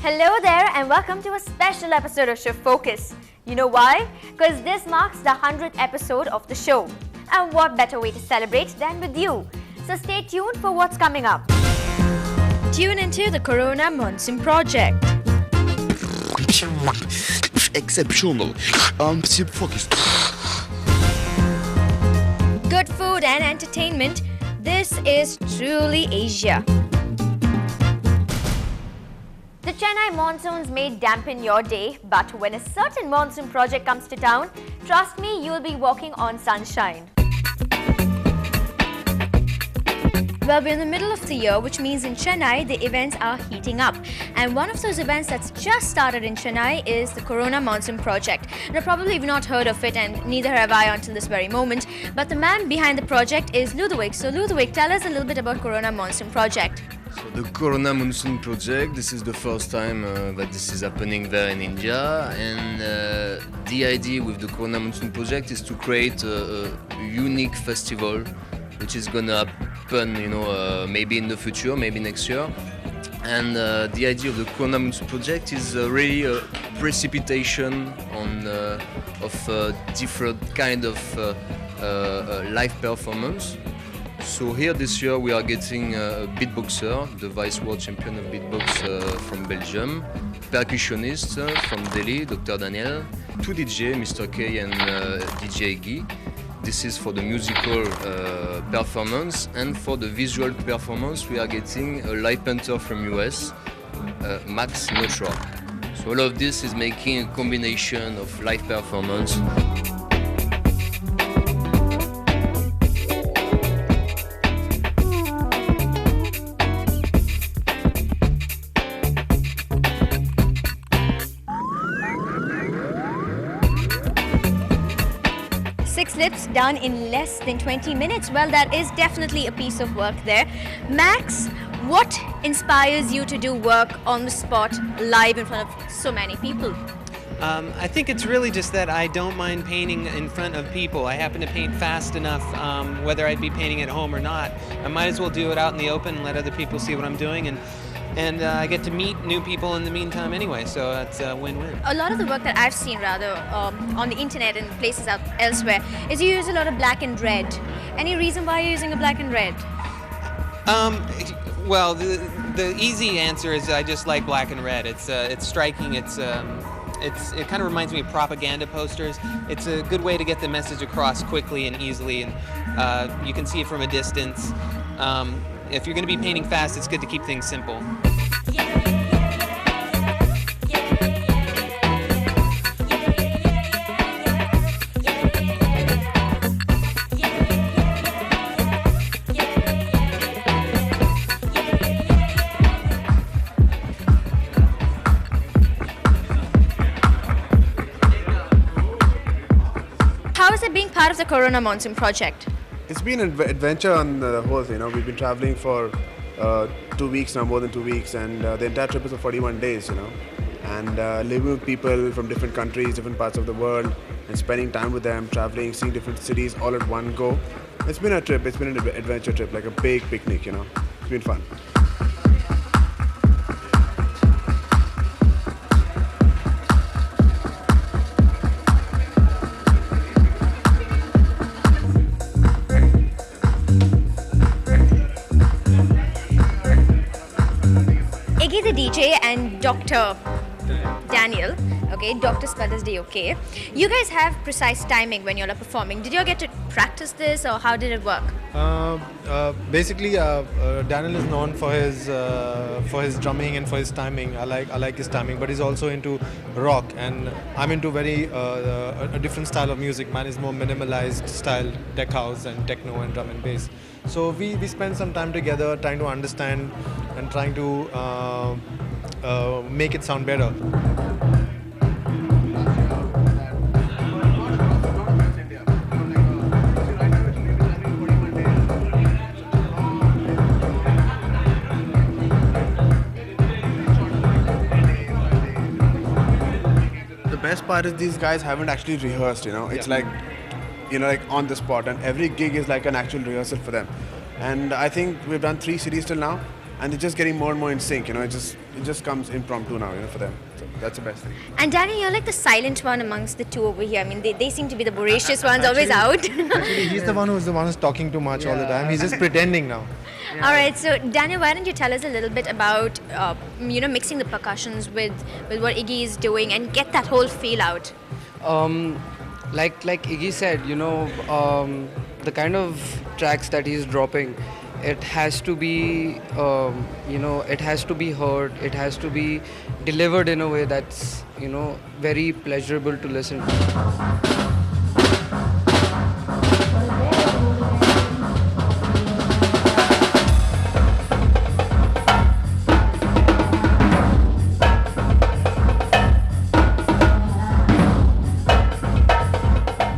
Hello there and welcome to a special episode of Shift Focus. You know why? Because this marks the 100th episode of the show. And what better way to celebrate than with you? So stay tuned for what's coming up. Tune into the Corona Monsoon Project. Exceptional. Shift Focus. Good food and entertainment. This is truly Asia. The Chennai monsoons may dampen your day, but when a certain monsoon project comes to town, trust me, you'll be walking on sunshine. Well, we're in the middle of the year, which means in Chennai, the events are heating up. And one of those events that's just started in Chennai is the Corona Monsoon Project. Now, probably you've not heard of it, and neither have I until this very moment. But the man behind the project is Ludwig. So, Ludwig, tell us a little bit about Corona Monsoon Project. So the Corona Monsoon Project, this is the first time that this is happening there in India, and the idea with the Corona Monsoon Project is to create a unique festival which is gonna happen, maybe in the future, maybe next year. And the idea of the Corona Monsoon Project is really a precipitation of different kind of live performance. So here this year we are getting a beatboxer, the vice world champion of beatbox from Belgium, percussionist from Delhi, Dr. Daniel, two DJ, Mr. K and DJ Guy. This is for the musical performance, and for the visual performance we are getting a light painter from US, Max Notra. So all of this is making a combination of live performance. Six lips done in less than 20 minutes. Well, that is definitely a piece of work there. Max, what inspires you to do work on the spot, live in front of so many people? I think it's really just that I don't mind painting in front of people. I happen to paint fast enough, whether I'd be painting at home or not. I might as well do it out in the open and let other people see what I'm doing. And I get to meet new people in the meantime anyway, so it's a win-win. A lot of the work that I've seen on the internet and places elsewhere is you use a lot of black and red. Any reason why you're using a black and red? Well, the easy answer is I just like black and red. It's striking. It kind of reminds me of propaganda posters. It's a good way to get the message across quickly and easily, and you can see it from a distance. If you're going to be painting fast, it's good to keep things simple. How is it being part of the Corona Monsoon Project? It's been an adventure on the whole thing. We've been traveling for 2 weeks now, more than 2 weeks, and the entire trip is for 41 days, and living with people from different countries, different parts of the world, and spending time with them, traveling, seeing different cities all at one go. It's been a trip, it's been an adventure trip, like a big picnic, It's been fun. Iggy the DJ and Dr. Daniel, okay, Dr. spelled as D-O-K. You guys have precise timing when you're performing. Did you all get to practice this, or how did it work? Basically, Daniel is known for his drumming and for his timing. I like his timing, but he's also into rock, and I'm into a different style of music. Mine is more minimalized style, tech house and techno and drum and bass. So we spend some time together trying to understand and trying to make it sound better. The best part is these guys haven't actually rehearsed, It's like on the spot, and every gig is like an actual rehearsal for them. And I think we've done 3 cities till now, and they're just getting more and more in sync. It just comes impromptu now, for them. So that's the best thing. And Danny, you're like the silent one amongst the two over here. I mean, they seem to be the voracious ones, always out. Actually, he's the one who's talking too much all the time. He's just pretending now. All right, so Danny, why don't you tell us a little bit about mixing the percussions with what Iggy is doing and get that whole feel out? Like Iggy said, the kind of tracks that he's dropping, it has to be, it has to be heard. It has to be delivered in a way that's, very pleasurable to listen to.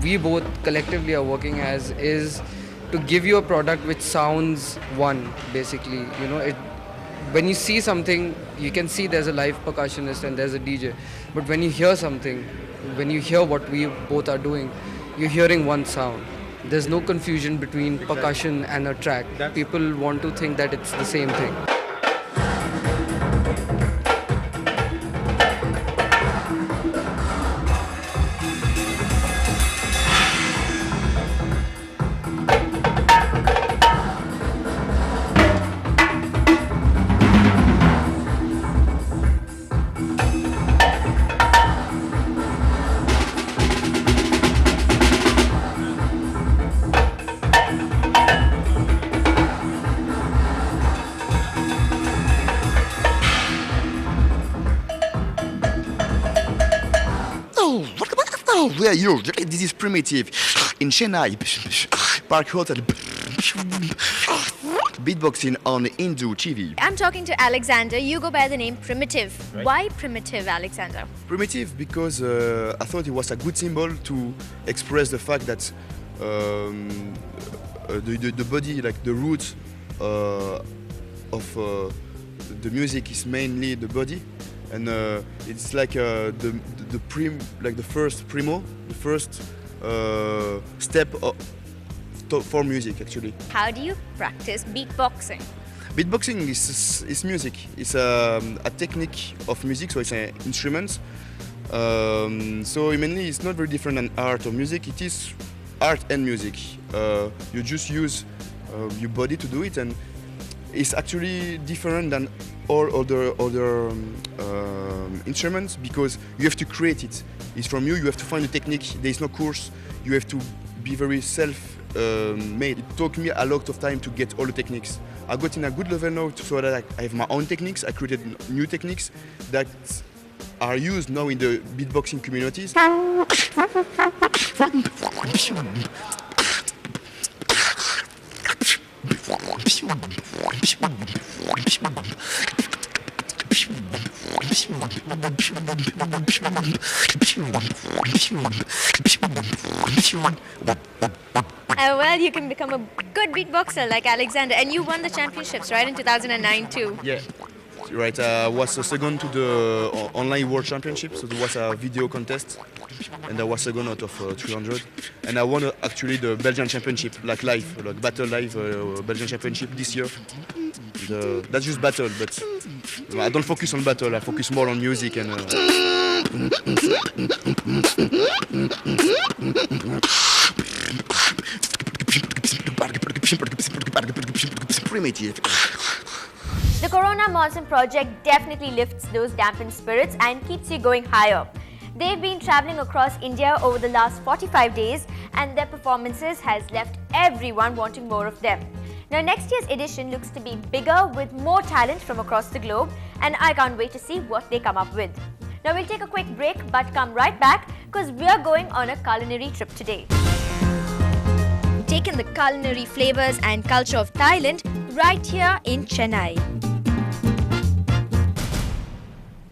We both collectively are working as is to give you a product which sounds one, basically. When you see something, you can see there's a live percussionist and there's a DJ. But when you hear something, when you hear what we both are doing, you're hearing one sound. There's no confusion between percussion and a track. People want to think that it's the same thing. Where you? This is primitive. In Chennai, Park Hotel. Beatboxing on Ndtv. I'm talking to Alexander. You go by the name Primitive. Right. Why Primitive, Alexander? Primitive because I thought it was a good symbol to express the fact that the body, like the root of the music, is mainly the body. And it's like the first primo, the first step for music, actually. How do you practice beatboxing? Beatboxing is music. It's a technique of music, so it's an instrument. So mainly it's not very different than art or music. It is art and music. You just use your body to do it, and it's actually different than all other instruments because you have to create it. It's from you. You have to find the technique. There is no course. You have to be very self-made. It took me a lot of time to get all the techniques. I got in a good level now so that I have my own techniques. I created new techniques that are used now in the beatboxing communities. Well, you can become a good beatboxer like Alexander, and you won the championships, right, in 2009 too. Yeah, right. I was second to the online world championship, so there was a video contest, and I was second out of 300. And I won actually the Belgian championship, like live, like battle live Belgian championship this year. That's just battle, but I don't focus on battle. I focus more on music and. Primitive. The Corona Monsoon Project definitely lifts those dampened spirits and keeps you going higher. They've been traveling across India over the last 45 days, and their performances has left everyone wanting more of them. Now, next year's edition looks to be bigger with more talent from across the globe, and I can't wait to see what they come up with. Now, we'll take a quick break but come right back because we're going on a culinary trip today. Taking the culinary flavors and culture of Thailand right here in Chennai.